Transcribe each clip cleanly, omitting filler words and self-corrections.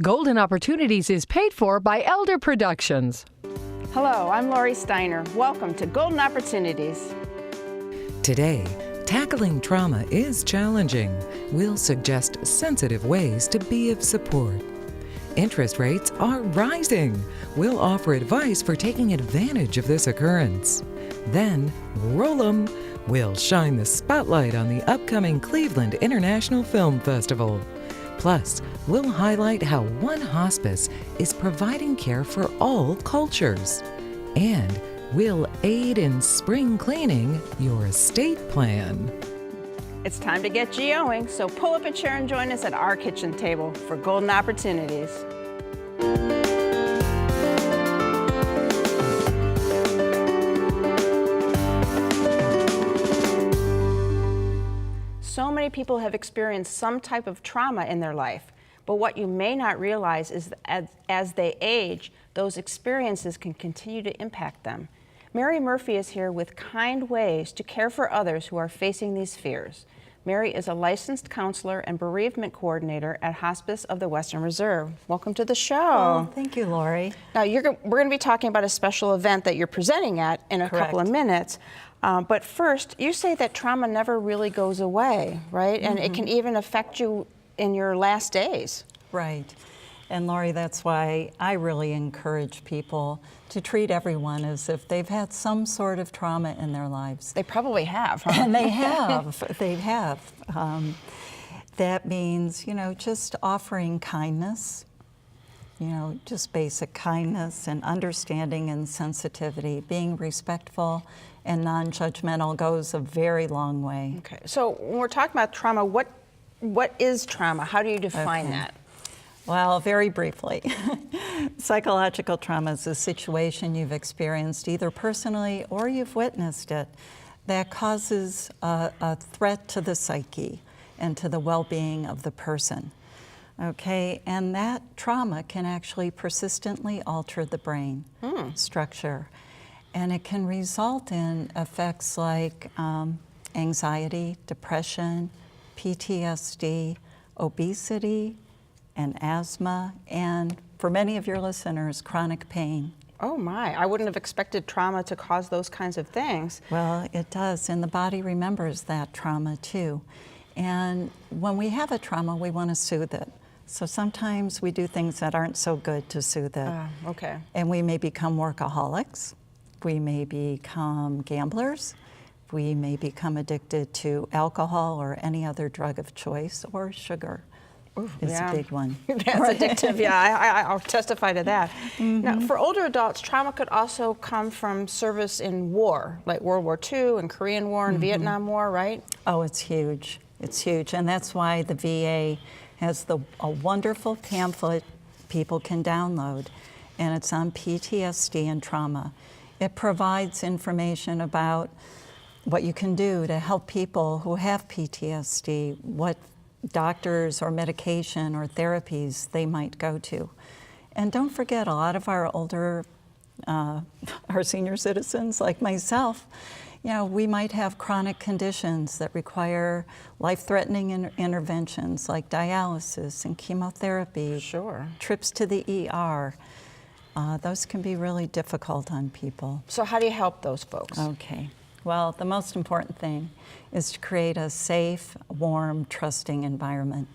Golden Opportunities is paid for by Elder Productions. Hello, I'm Lori Steiner. Welcome to Golden Opportunities. Today, tackling trauma is challenging. We'll suggest sensitive ways to be of support. Interest rates are rising. We'll offer advice for taking advantage of this occurrence. Then, roll 'em. We'll shine the spotlight on the upcoming Cleveland International Film Festival. Plus, we'll highlight how one hospice is providing care for all cultures. And we'll aid in spring cleaning your estate plan. It's time to get GOing, so pull up a chair and join us at our kitchen table for Golden Opportunities. So many people have experienced some type of trauma in their life, but what you may not realize is that as they age, those experiences can continue to impact them. Mary Murphy is here with kind ways to care for others who are facing these fears. Mary is a licensed counselor and bereavement coordinator at Hospice of the Western Reserve. Welcome to the show. Oh, thank you, Lori. Now, we're going to be talking about a special event that you're presenting at in a couple of minutes. But first, you say that trauma never really goes away, right? And it can even affect you in your last days. Right. And Lori, that's why I really encourage people to treat everyone as if they've had some sort of trauma in their lives. They probably have, huh? And they have. They have. That means, just offering kindness, just basic kindness and understanding and sensitivity, being respectful and non-judgmental goes a very long way. Okay, so when we're talking about trauma, what is trauma? How do you define that? Well, very briefly, psychological trauma is a situation you've experienced either personally or you've witnessed it that causes a threat to the psyche and to the well-being of the person. Okay, and that trauma can actually persistently alter the brain structure. And it can result in effects like anxiety, depression, PTSD, obesity, and asthma, and for many of your listeners, chronic pain. Oh my, I wouldn't have expected trauma to cause those kinds of things. Well, it does, and the body remembers that trauma too. And when we have a trauma, we want to soothe it. So sometimes we do things that aren't so good to soothe it. Okay. And we may become workaholics. We may become gamblers. We may become addicted to alcohol or any other drug of choice, or sugar is a big one. That's addictive, yeah, I'll testify to that. Now, for older adults, trauma could also come from service in war, like World War II and Korean War and Vietnam War, right? Oh, it's huge. It's huge, and that's why the VA has a wonderful pamphlet people can download, and it's on PTSD and trauma. It provides information about what you can do to help people who have PTSD, what doctors or medication or therapies they might go to. And don't forget, a lot of our older, our senior citizens like myself, we might have chronic conditions that require life-threatening interventions like dialysis and chemotherapy, trips to the ER. Those can be really difficult on people. So how do you help those folks? Okay. Well, the most important thing is to create a safe, warm, trusting environment.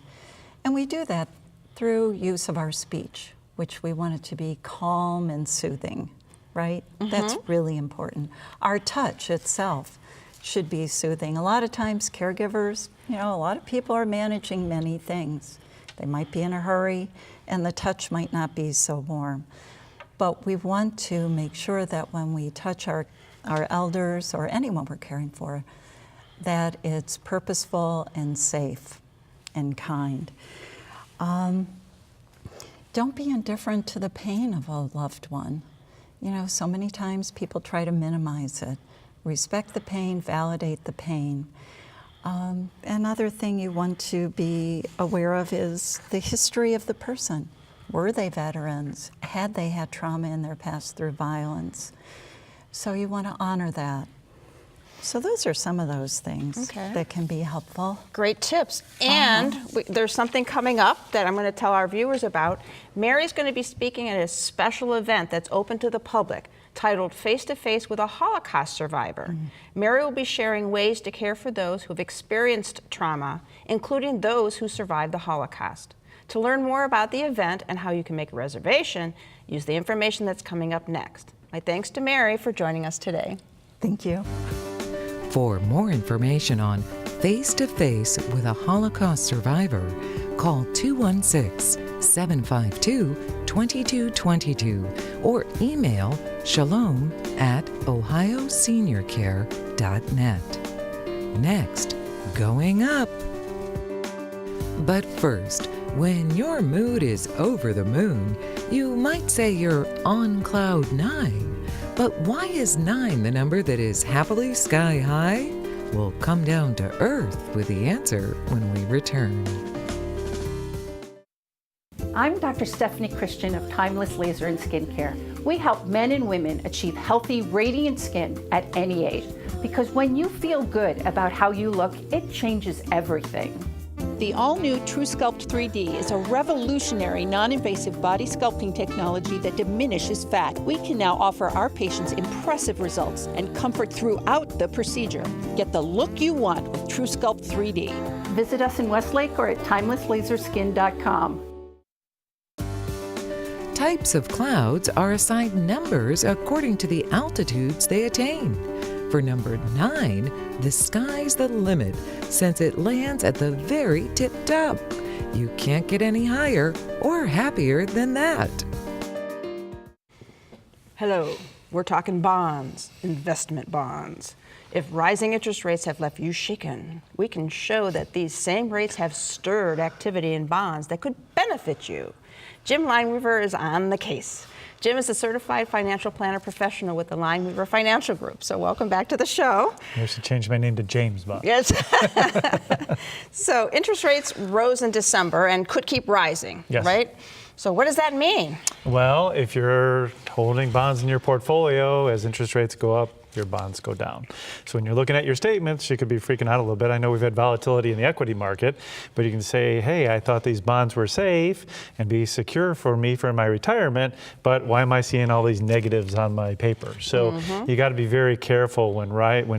And we do that through use of our speech, which we want it to be calm and soothing, right? That's really important. Our touch itself should be soothing. A lot of times caregivers, a lot of people are managing many things. They might be in a hurry and the touch might not be so warm. But we want to make sure that when we touch our elders or anyone we're caring for, that it's purposeful and safe and kind. Don't be indifferent to the pain of a loved one. So many times people try to minimize it. Respect the pain, validate the pain. Another thing you want to be aware of is the history of the person. Were they veterans? Had they had trauma in their past through violence? So you want to honor that. So those are some of those things that can be helpful. Great tips. And there's something coming up that I'm going to tell our viewers about. Mary's going to be speaking at a special event that's open to the public titled Face to Face with a Holocaust Survivor. Mary will be sharing ways to care for those who have experienced trauma, including those who survived the Holocaust. To learn more about the event and how you can make a reservation, use the information that's coming up next. My thanks to Mary for joining us today. Thank you. For more information on Face to Face with a Holocaust Survivor, call 216-752-2222 or email shalom@ohioseniorcare.net. Next, going up. But first, when your mood is over the moon, you might say you're on cloud 9. But why is 9 the number that is happily sky high? We'll come down to earth with the answer when we return. I'm Dr. Stephanie Christian of Timeless Laser and Skincare. We help men and women achieve healthy, radiant skin at any age. Because when you feel good about how you look, it changes everything. The all-new TrueSculpt 3D is a revolutionary non-invasive body sculpting technology that diminishes fat. We can now offer our patients impressive results and comfort throughout the procedure. Get the look you want with TrueSculpt 3D. Visit us in Westlake or at timelesslaserskin.com. Types of clouds are assigned numbers according to the altitudes they attain. For number 9, the sky's the limit, since it lands at the very tip top. You can't get any higher or happier than that. Hello, we're talking bonds, investment bonds. If rising interest rates have left you shaken, we can show that these same rates have stirred activity in bonds that could benefit you. Jim Lineweaver is on the case. Jim is a certified financial planner professional with the Lineweaver Financial Group. So welcome back to the show. I should change my name to James Bond. Yes. So interest rates rose in December and could keep rising, right? So what does that mean? Well, if you're holding bonds in your portfolio, as interest rates go up, your bonds go down. So when you're looking at your statements, you could be freaking out a little bit. I know we've had volatility in the equity market, but you can say, hey, I thought these bonds were safe and be secure for me for my retirement, but why am I seeing all these negatives on my paper? So you got to be very careful when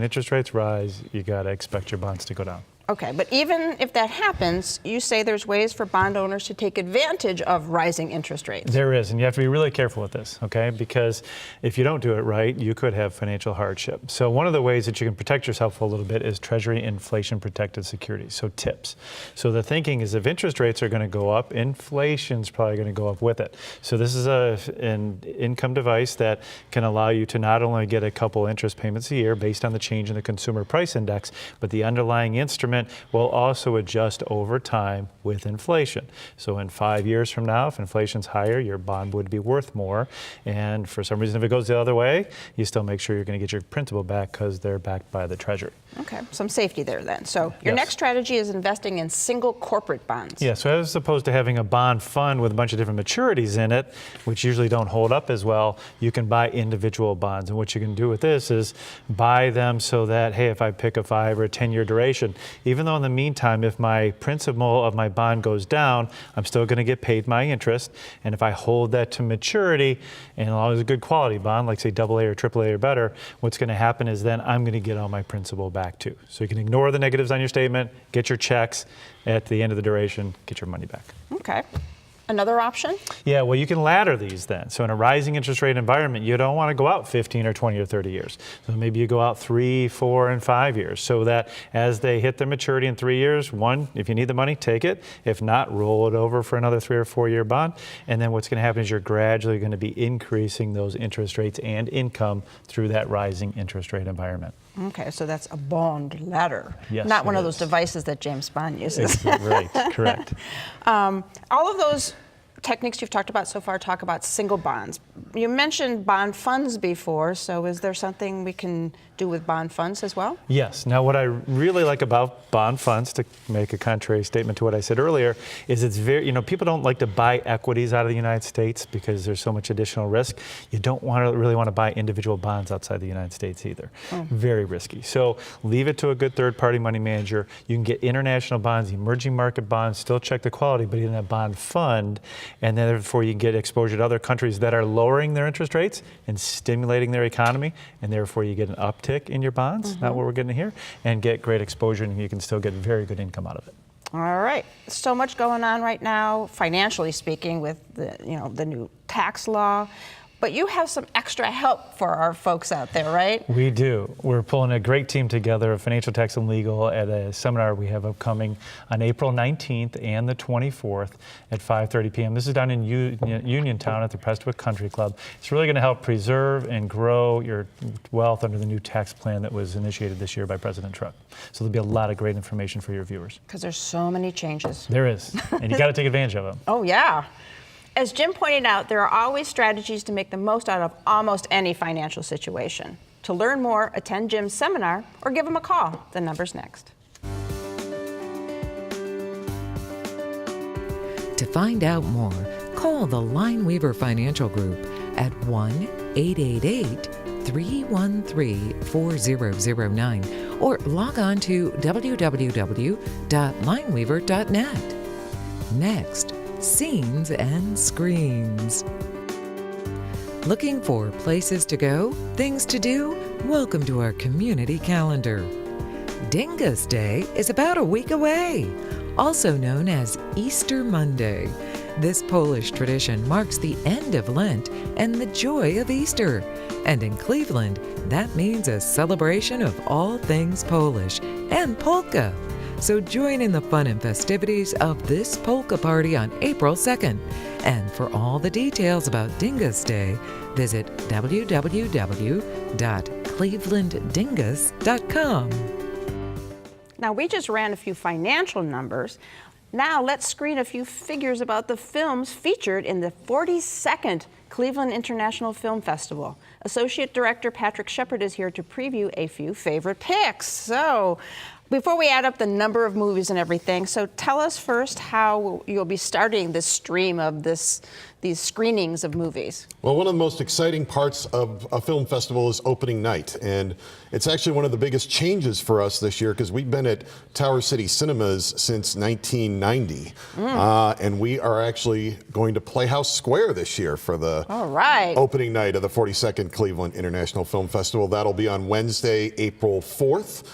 interest rates rise, you got to expect your bonds to go down. Okay, but even if that happens, you say there's ways for bond owners to take advantage of rising interest rates. There is, and you have to be really careful with this, okay? Because if you don't do it right, you could have financial hardship. So one of the ways that you can protect yourself a little bit is Treasury inflation protected securities, so TIPS. So the thinking is if interest rates are going to go up, inflation's probably going to go up with it. So this is an income device that can allow you to not only get a couple interest payments a year based on the change in the consumer price index, but the underlying instrument will also adjust over time with inflation. So in 5 years from now, if inflation's higher, your bond would be worth more. And for some reason, if it goes the other way, you still make sure you're going to get your principal back because they're backed by the Treasury. Okay, some safety there then. So your next strategy is investing in single corporate bonds. Yeah, so as opposed to having a bond fund with a bunch of different maturities in it, which usually don't hold up as well, you can buy individual bonds. And what you can do with this is buy them so that, hey, if I pick a 5 or a 10-year duration, even though in the meantime, if my principal of my bond goes down, I'm still going to get paid my interest. And if I hold that to maturity, and as long as it's a good quality bond, like say AA or AAA or better, what's going to happen is then I'm going to get all my principal back too. So you can ignore the negatives on your statement, get your checks at the end of the duration, get your money back. Okay. Another option? Yeah, well, you can ladder these then. So in a rising interest rate environment, you don't want to go out 15 or 20 or 30 years. So maybe you go out 3, 4, and 5 years so that as they hit their maturity in 3 years, one, if you need the money, take it. If not, roll it over for another 3 or 4 year bond. And then what's going to happen is you're gradually going to be increasing those interest rates and income through that rising interest rate environment. Okay, so that's a bond ladder, yes, not one of those devices that James Bond uses. Right, correct. All of those techniques you've talked about so far talk about single bonds. You mentioned bond funds before, so is there something we can do with bond funds as well? Yes. Now, what I really like about bond funds, to make a contrary statement to what I said earlier, is it's very, people don't like to buy equities out of the United States because there's so much additional risk. You don't really want to buy individual bonds outside the United States either. Very risky. So leave it to a good third-party money manager. You can get international bonds, emerging market bonds, still check the quality, but in a bond fund, and then therefore you can get exposure to other countries that are lowering their interest rates and stimulating their economy, and therefore you get an uptick in your bonds, not what we're getting here, and get great exposure, and you can still get very good income out of it. All right. So much going on right now, financially speaking, with the new tax law. But you have some extra help for our folks out there, right? We do. We're pulling a great team together of financial tax and legal at a seminar we have upcoming on April 19th and the 24th at 5:30 p.m. This is down in Uniontown at the Prestwick Country Club. It's really going to help preserve and grow your wealth under the new tax plan that was initiated this year by President Trump. So there'll be a lot of great information for your viewers. Because there's so many changes. There is, and you got to take advantage of them. Oh, yeah. As Jim pointed out, there are always strategies to make the most out of almost any financial situation. To learn more, attend Jim's seminar or give him a call. The number's next. To find out more, call the Lineweaver Financial Group at 1-888-313-4009 or log on to www.lineweaver.net. Next, Scenes and Screens. Looking for places to go, things to do? Welcome to our community calendar. Dingus Day is about a week away, also known as Easter Monday. This Polish tradition marks the end of Lent and the joy of Easter. And in Cleveland, that means a celebration of all things Polish and polka. So join in the fun and festivities of this polka party on April 2nd. And for all the details about Dingus Day, visit www.clevelanddingus.com. Now, we just ran a few financial numbers. Now, let's screen a few figures about the films featured in the 42nd Cleveland International Film Festival. Associate Director Patrick Sheppard is here to preview a few favorite picks. So, before we add up the number of movies and everything, so tell us first how you'll be starting this stream of these screenings of movies. Well, one of the most exciting parts of a film festival is opening night, and it's actually one of the biggest changes for us this year because we've been at Tower City Cinemas since 1990, and we are actually going to Playhouse Square this year for the opening night of the 42nd Cleveland International Film Festival. That'll be on Wednesday, April 4th.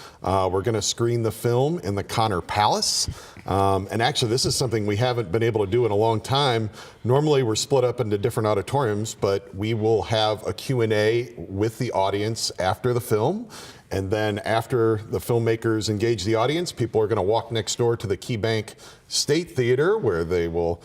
We're going to screen the film in the Connor Palace. And actually, this is something we haven't been able to do in a long time. Normally, we're split up into different auditoriums, but we will have a Q&A with the audience after the film. And then after the filmmakers engage the audience, people are going to walk next door to the KeyBank State Theater, where they will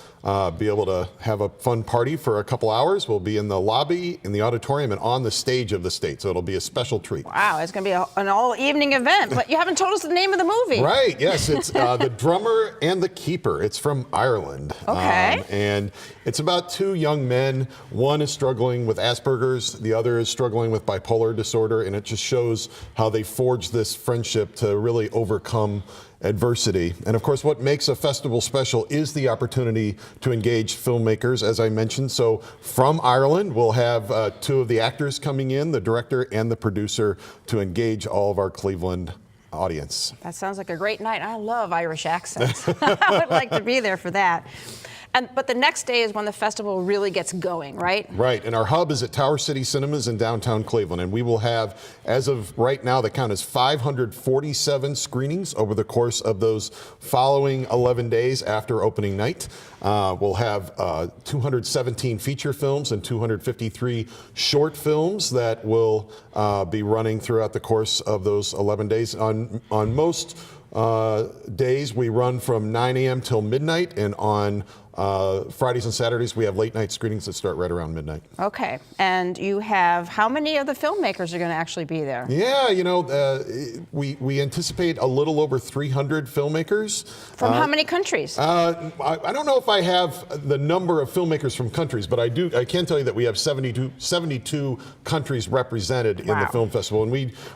be able to have a fun party for a couple hours. We'll be in the lobby, in the auditorium, and on the stage of the state. So it'll be a special treat. Wow, it's going to be an all-evening event. But you haven't told us the name of the movie. Right, yes. It's The Drummer and the Keeper. It's from Ireland. Okay. And it's about two young men. One is struggling with Asperger's. The other is struggling with bipolar disorder. And it just shows how they forged this friendship to really overcome adversity. And of course, what makes a festival special is the opportunity to engage filmmakers, as I mentioned. So from Ireland, we'll have two of the actors coming in, the director and the producer, to engage all of our Cleveland audience. That sounds like a great night. I love Irish accents. I would like to be there for that. But the next day is when the festival really gets going, right? Right, and our hub is at Tower City Cinemas in downtown Cleveland, and we will have, as of right now, the count is 547 screenings over the course of those following 11 days after opening night. We'll have 217 feature films and 253 short films that will be running throughout the course of those 11 days. On most days we run from 9 a.m. till midnight, and on Fridays and Saturdays, we have late night screenings that start right around midnight. Okay, and you have, how many of the filmmakers are going to actually be there? Yeah, you know, we anticipate a little over 300 filmmakers. From how many countries? I don't know if I have the number of filmmakers from countries, but I can tell you that we have 72 countries represented in the film festival. And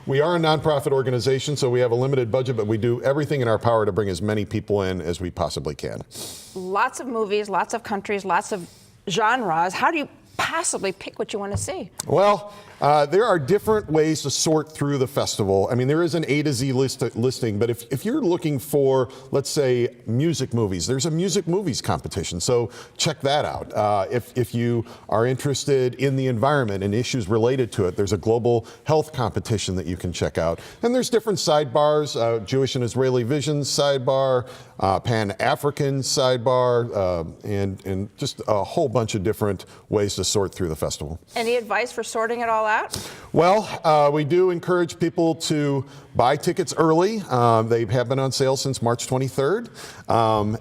we are a nonprofit organization, so we have a limited budget, but we do everything in our power to bring as many people in as we possibly can. Lots of movies, lots of countries, lots of genres. How do you possibly pick what you want to see? Well, there are different ways to sort through the festival. I mean, there is an A to Z listing, but if you're looking for, let's say, music movies, there's a music movies competition, so check that out. If you are interested in the environment and issues related to it, there's a global health competition that you can check out. And there's different sidebars, Jewish and Israeli Visions sidebar, Pan-African sidebar, and just a whole bunch of different ways to sort through the festival. Any advice for sorting it all out? Well, we do encourage people to buy tickets early. They have been on sale since March 23rd.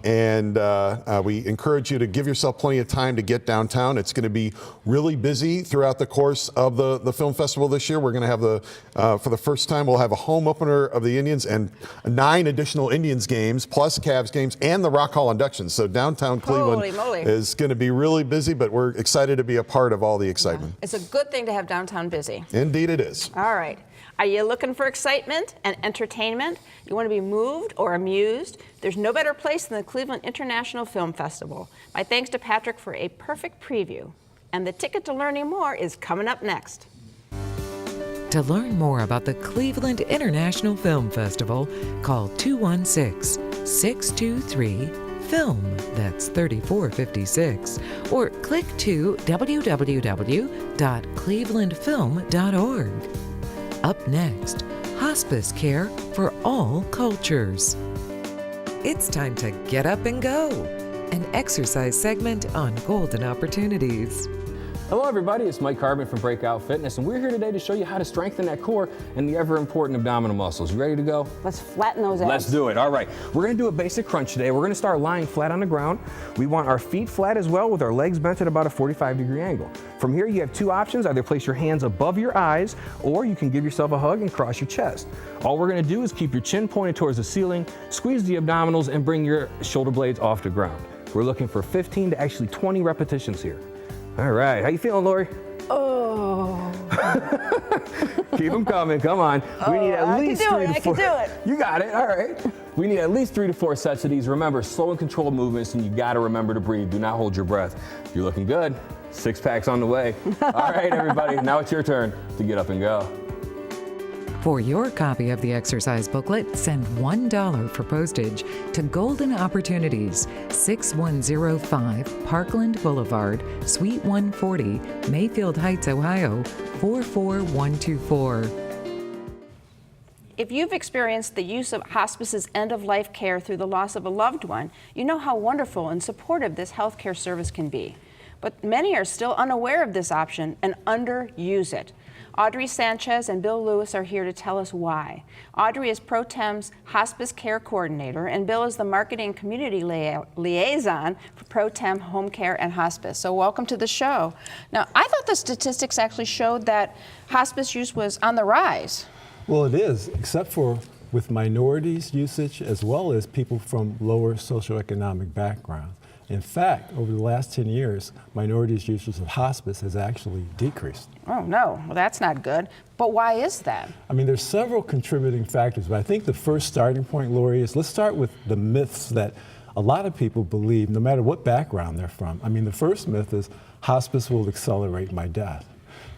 And we encourage you to give yourself plenty of time to get downtown. It's going to be really busy throughout the course of the film festival this year. We're going to have for the first time, we'll have a home opener of the Indians and 9 additional Indians games, plus Cavs games, and the Rock Hall inductions. So downtown Cleveland is going to be really busy, but we're excited to be a part of all the excitement. It's a good thing to have downtown busy. Indeed it is. All right. Are you looking for excitement and entertainment? You want to be moved or amused? There's no better place than the Cleveland International Film Festival. My thanks to Patrick for a perfect preview. And the ticket to learning more is coming up next. To learn more about the Cleveland International Film Festival, call 216-623-FILM, that's 3456, or click to www.clevelandfilm.org. Up next, hospice care for all cultures. It's time to get up and go, an exercise segment on Golden Opportunities. Hello everybody, it's Mike Carbon from Breakout Fitness, and we're here today to show you how to strengthen that core and the ever important abdominal muscles. You ready to go? Let's flatten those abs. Let's do it. All right, we're gonna do a basic crunch today. We're gonna start lying flat on the ground. We want our feet flat as well, with our legs bent at about a 45-degree angle. From here, you have 2 options. Either place your hands above your eyes, or you can give yourself a hug and cross your chest. All we're gonna do is keep your chin pointed towards the ceiling, squeeze the abdominals, and bring your shoulder blades off the ground. We're looking for 15 to actually 20 repetitions here. All right, how you feeling, Lori? Oh. Keep them coming, come on. We need at least 3 to 4. I can do it. You got it, all right. We need at least 3 to 4 sets of these. Remember, slow and controlled movements, and you gotta remember to breathe. Do not hold your breath. You're looking good. 6-pack's on the way. All right, everybody, now it's your turn to get up and go. For your copy of the exercise booklet, send $1 for postage to Golden Opportunities, 6105 Parkland Boulevard, Suite 140, Mayfield Heights, Ohio, 44124. If you've experienced the use of hospice's end-of-life care through the loss of a loved one, you know how wonderful and supportive this healthcare service can be. But many are still unaware of this option and underuse it. Audrey Sanchez and Bill Lewis are here to tell us why. Audrey is Pro Tem's Hospice Care Coordinator, and Bill is the Marketing Community Liaison for Pro Tem Home Care and Hospice. So welcome to the show. Now, I thought the statistics actually showed that hospice use was on the rise. Well, it is, except for with minorities usage as well as people from lower socioeconomic backgrounds. In fact, over the last 10 years, minorities' usage of hospice has actually decreased. Oh, no. Well, that's not good. But why is that? I mean, there's several contributing factors, but I think the first starting point, Lori, is let's start with the myths that a lot of people believe, no matter what background they're from. I mean, the first myth is hospice will accelerate my death.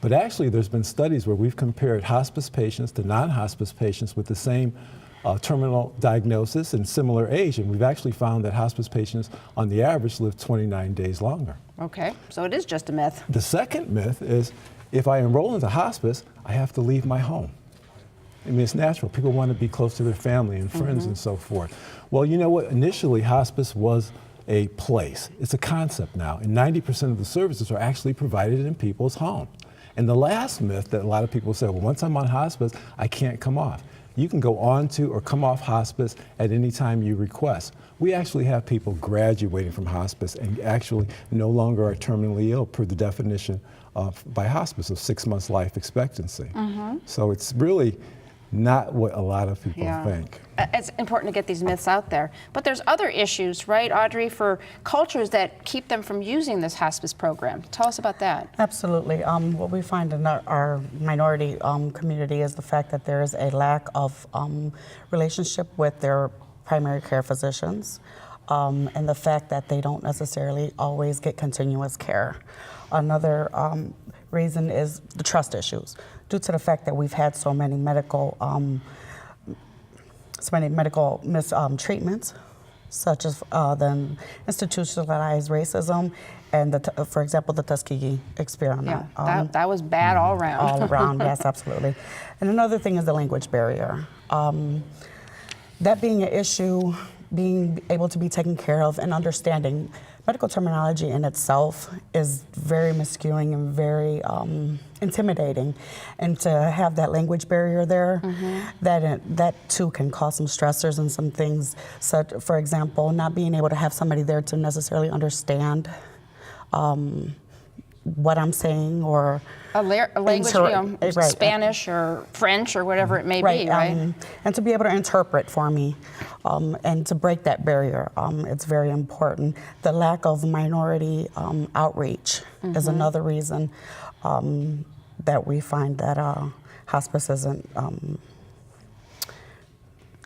But actually, there's been studies where we've compared hospice patients to non-hospice patients with the same terminal diagnosis and similar age, and we've actually found that hospice patients, on the average, live 29 days longer. Okay, so it is just a myth. The second myth is, if I enroll into hospice, I have to leave my home. I mean, it's natural. People want to be close to their family and friends and so forth. Well, you know what? Initially, hospice was a place. It's a concept now, and 90% of the services are actually provided in people's homes. And the last myth that a lot of people say, well, once I'm on hospice, I can't come off. you can go on to or come off hospice at any time you request. We actually have people graduating from hospice and actually no longer are terminally ill per the definition by hospice of 6 months life expectancy. So it's really not what a lot of people think. It's important to get these myths out there. But there's other issues, right, Audrey, for cultures that keep them from using this hospice program. Tell us about that. Absolutely. What we find in our minority community is the fact that there is a lack of relationship with their primary care physicians, and the fact that they don't necessarily always get continuous care. Another reason is the trust issues, due to the fact that we've had so many medical mistreatments, such as the institutionalized racism and, for example, the Tuskegee experiment. Yeah, that was bad all around. All around, yes, absolutely. And another thing is the language barrier. That being an issue, being able to be taken care of and understanding medical terminology in itself is very miscuing and very intimidating. And to have that language barrier there, that too can cause some stressors and some things, such, for example, not being able to have somebody there to necessarily understand what I'm saying, or a language, Spanish or French or whatever it may be, right? And to be able to interpret for me, and to break that barrier, it's very important. The lack of minority outreach is another reason that we find that hospice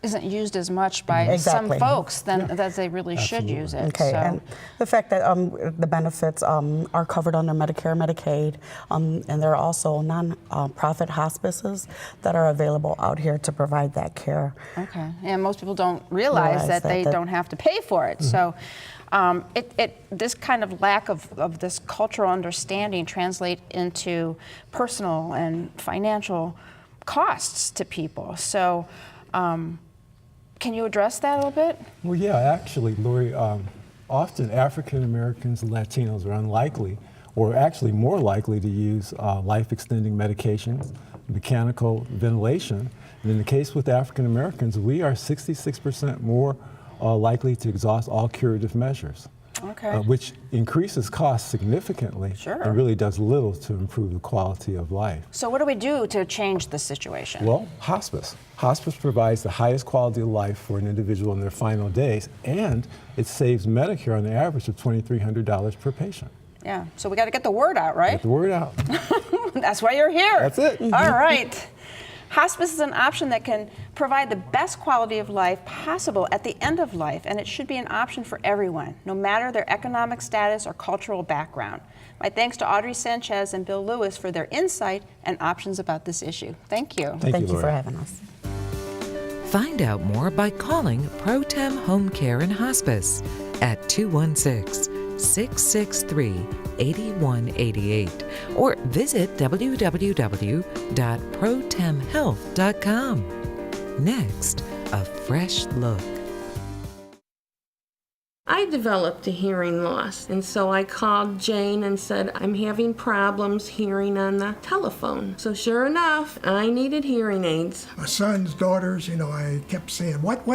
isn't used as much by some folks as they really should use it. Okay, and the fact that the benefits are covered under Medicare, Medicaid, and there are also non-profit hospices that are available out here to provide that care. Okay, and most people don't realize that they don't have to pay for it. So this kind of lack of this cultural understanding translate into personal and financial costs to people. So can you address that a little bit? Well, yeah, actually, Lori, often African Americans and Latinos are unlikely, or actually more likely, to use life-extending medications, mechanical ventilation. And in the case with African Americans, we are 66% more likely to exhaust all curative measures. Which increases costs significantly and really does little to improve the quality of life. So what do we do to change the situation? Well, hospice. Hospice provides the highest quality of life for an individual in their final days, and it saves Medicare on the average of $2,300 per patient. Yeah, so we got to get the word out, right? Get the word out. That's why you're here. That's it. All right. Hospice is an option that can provide the best quality of life possible at the end of life, and it should be an option for everyone, no matter their economic status or cultural background. My thanks to Audrey Sanchez and Bill Lewis for their insight and options about this issue. Thank you. Thank you for having us. Find out more by calling Pro-Tem Home Care and Hospice at 216-663-8188 or visit www.protemhealth.com. Next, a fresh look. I developed a hearing loss, and so I called Jane and said, I'm having problems hearing on the telephone. So sure enough, I needed hearing aids. My sons, daughters, I kept saying, what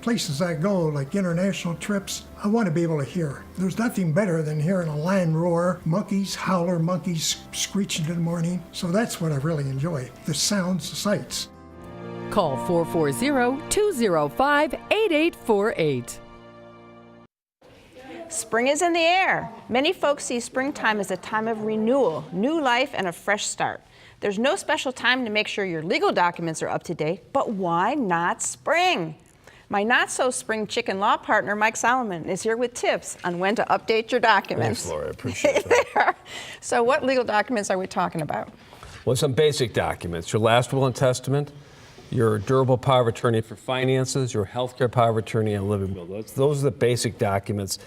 places I go, like international trips, I want to be able to hear. There's nothing better than hearing a lion roar, monkeys howler, monkeys screeching in the morning. So that's what I really enjoy, the sounds, the sights. Call 440-205-8848. Spring is in the air. Many folks see springtime as a time of renewal, new life, and a fresh start. There's no special time to make sure your legal documents are up to date, but why not spring? My not-so-spring chicken law partner, Mike Solomon, is here with tips on when to update your documents. Thanks, Laura. I appreciate that. So what legal documents are we talking about? Well, some basic documents. Your last will and testament, your durable power of attorney for finances, your healthcare power of attorney, and living will. Those are the basic documents.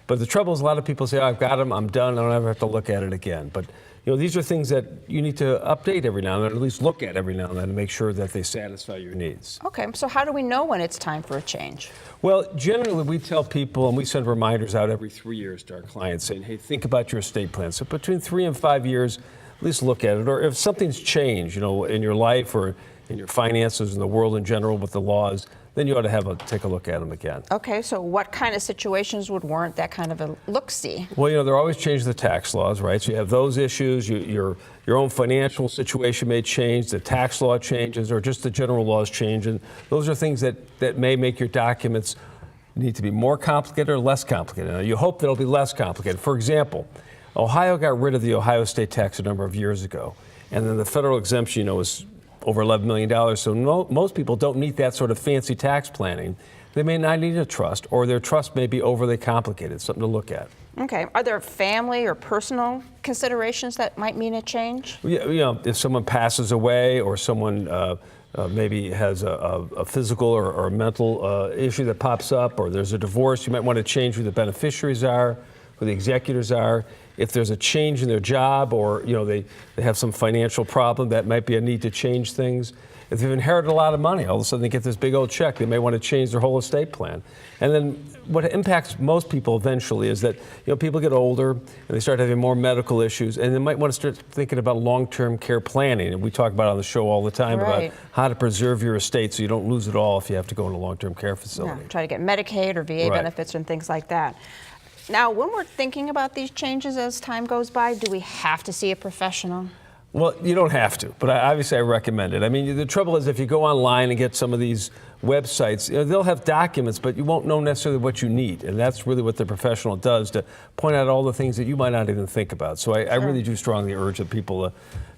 But the trouble is a lot of people say, oh, I've got them, I'm done, I don't ever have to look at it again. But these are things that you need to update every now and then, or at least look at every now and then to make sure that they satisfy your needs. Okay, so how do we know when it's time for a change? Well, generally we tell people, and we send reminders out every 3 years to our clients saying, hey, think about your estate plan. So between 3 and 5 years, at least look at it. Or if something's changed, in your life or in your finances, in the world in general, with the laws, then you ought to take a look at them again. Okay, so what kind of situations would warrant that kind of a look-see? Well, they're always changing the tax laws, right? So you have those issues, your own financial situation may change, the tax law changes, or just the general laws change, and those are things that may make your documents need to be more complicated or less complicated. Now, you hope that it'll be less complicated. For example, Ohio got rid of the Ohio state tax a number of years ago, and then the federal exemption, was over $11 million. So most people don't need that sort of fancy tax planning. They may not need a trust, or their trust may be overly complicated, something to look at. Okay. Are there family or personal considerations that might mean a change? If someone passes away, or someone maybe has a physical or a mental issue that pops up, or there's a divorce, you might want to change who the beneficiaries are, who the executors are. If there's a change in their job, or they have some financial problem, that might be a need to change things. If they've inherited a lot of money, all of a sudden they get this big old check, they may want to change their whole estate plan. And then what impacts most people eventually is that people get older and they start having more medical issues, and they might want to start thinking about long-term care planning. And we talk about it on the show all the time about how to preserve your estate so you don't lose it all if you have to go in a long-term care facility. Yeah, try to get Medicaid or VA benefits and things like that. Now, when we're thinking about these changes as time goes by, do we have to see a professional? Well, you don't have to, but obviously I recommend it. I mean, the trouble is if you go online and get some of these websites, they'll have documents, but you won't know necessarily what you need. And that's really what the professional does, to point out all the things that you might not even think about. So I really do strongly urge that people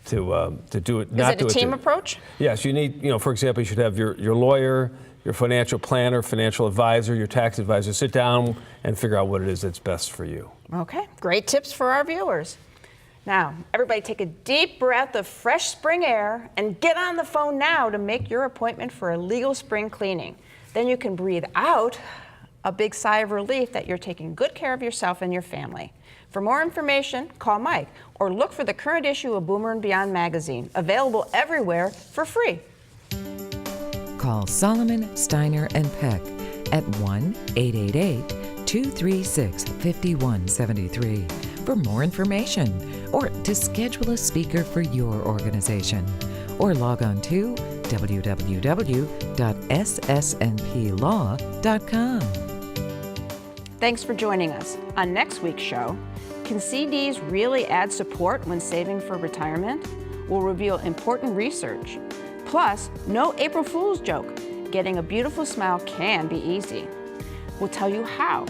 to do it. Is it a team approach? Yes, you need, for example, you should have your lawyer, your financial planner, financial advisor, your tax advisor sit down and figure out what it is that's best for you. Okay, great tips for our viewers. Now, everybody take a deep breath of fresh spring air and get on the phone now to make your appointment for a legal spring cleaning. Then you can breathe out a big sigh of relief that you're taking good care of yourself and your family. For more information, call Mike or look for the current issue of Boomer and Beyond magazine, available everywhere for free. Call Solomon, Steiner, and Peck at 1-888-236-5173 for more information, or to schedule a speaker for your organization. Or log on to www.ssnplaw.com. Thanks for joining us. On next week's show, can CDs really add support when saving for retirement? We'll reveal important research. Plus, no April Fool's joke. Getting a beautiful smile can be easy. We'll tell you how,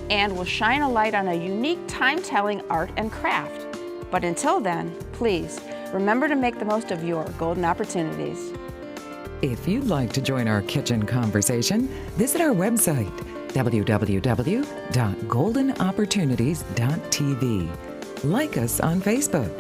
and we'll shine a light on a unique time-telling art and craft. But until then, please remember to make the most of your golden opportunities. If you'd like to join our kitchen conversation, visit our website, www.goldenopportunities.tv. Like us on Facebook.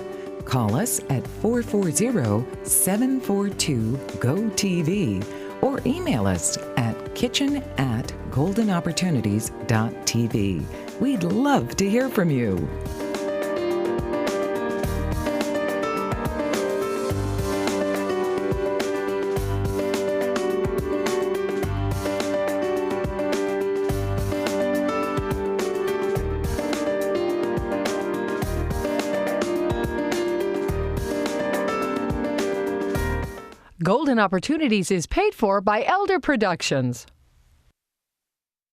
Call us at 440-742-GO-TV or email us at kitchen@goldenopportunities.tv. We'd love to hear from you. Golden Opportunities is paid for by Elder Productions.